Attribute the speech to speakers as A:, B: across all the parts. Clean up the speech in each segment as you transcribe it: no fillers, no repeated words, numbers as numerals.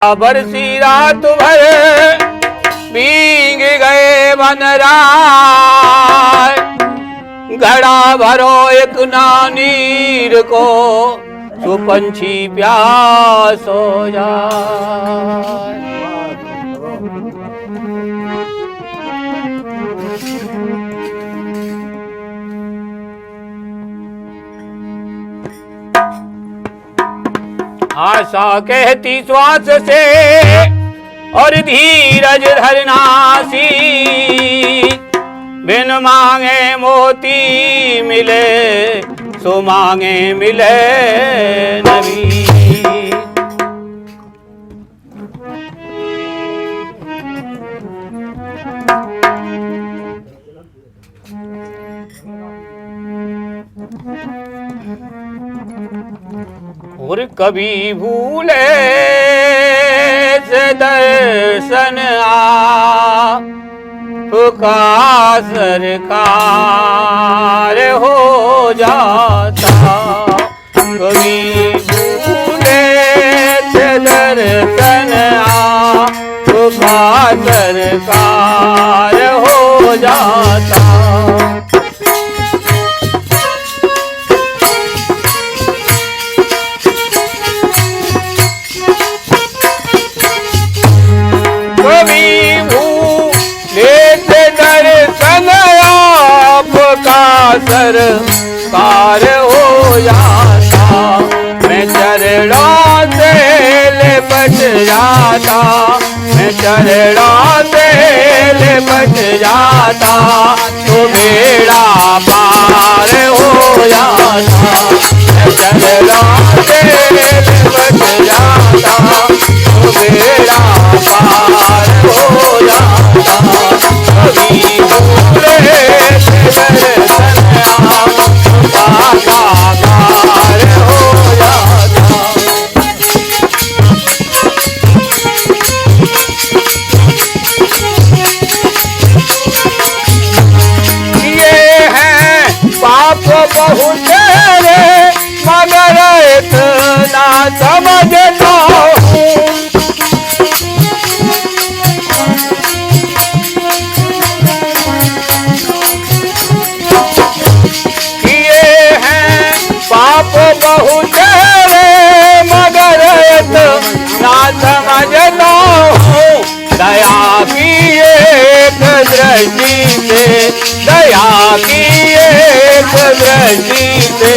A: बरसी रात भर भीग गए बनराय, घड़ा भरो एक नानीर को तो पंछी प्यास हो जाए। आशा कहती श्वास से और धीरज धरना सी, बिन मांगे मोती मिले सो मांगे मिले नबी। और कभी भूले से दर्शन आपका सरकार हो जाता, कभी भूले से दर्शन आपका सरकार हो जाता। सरकार हो जाता, मैं चरणों से लिपट जाता, मैं चरणों से लिपट जाता, तो बेड़ा पार हो जाता। मैं चरणों से लिपट जाता, तो बेड़ा पार हो जाता। कभी भूले बहुत तेरे मगर इतना समझता हूँ, ये हैं पाप बहुत तेरे मगर इतना समझता हूँ। दया की एक दृष्टि से, दया की एक दृष्टि से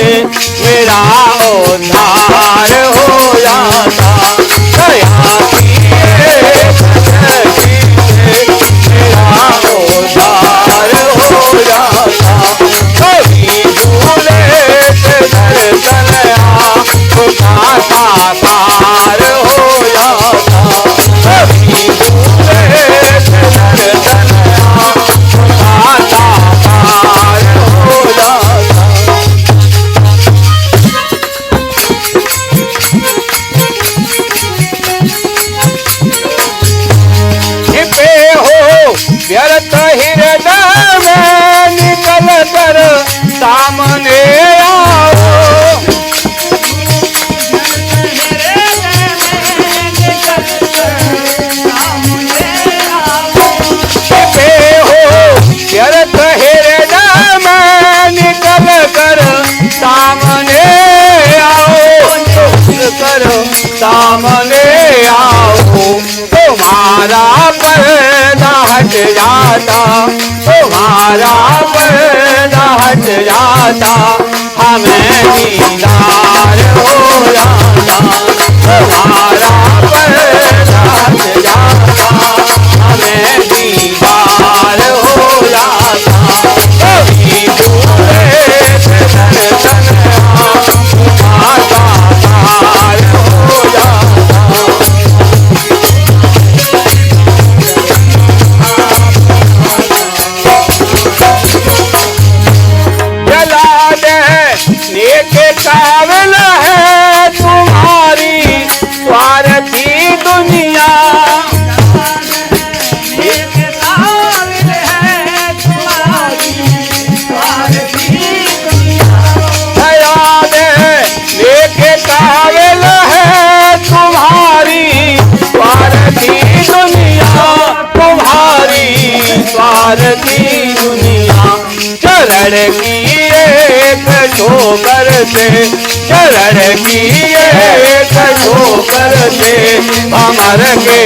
A: मेरा उद्धार हो जाता, दया की एक दृष्टि से मेरा उद्धार हो जाता। कभी भूले से दर्शन आपका साकार हो जाता, कभी भूले से दर्शन आपका साकार हो जाता। छिपे हो व्यर्थ हृदय में निकल कर सामने आओ, छिपे हो व्यर्थ हृदय में निकल कर सामने आओ, कर सामने आओ। तुम्हारा पर्दा हट जाता, तुम्हारा पर्दा हट जाता, हमें दीदार हो जाता, तुम्हारा पर्दा हट जाता, हमें दीदार हो जाता। कभी भूले से दर्शन आपका साकार हो जाता। जला देने के काबिल है तुम्हारी द्वार की ये कहो करते अमर के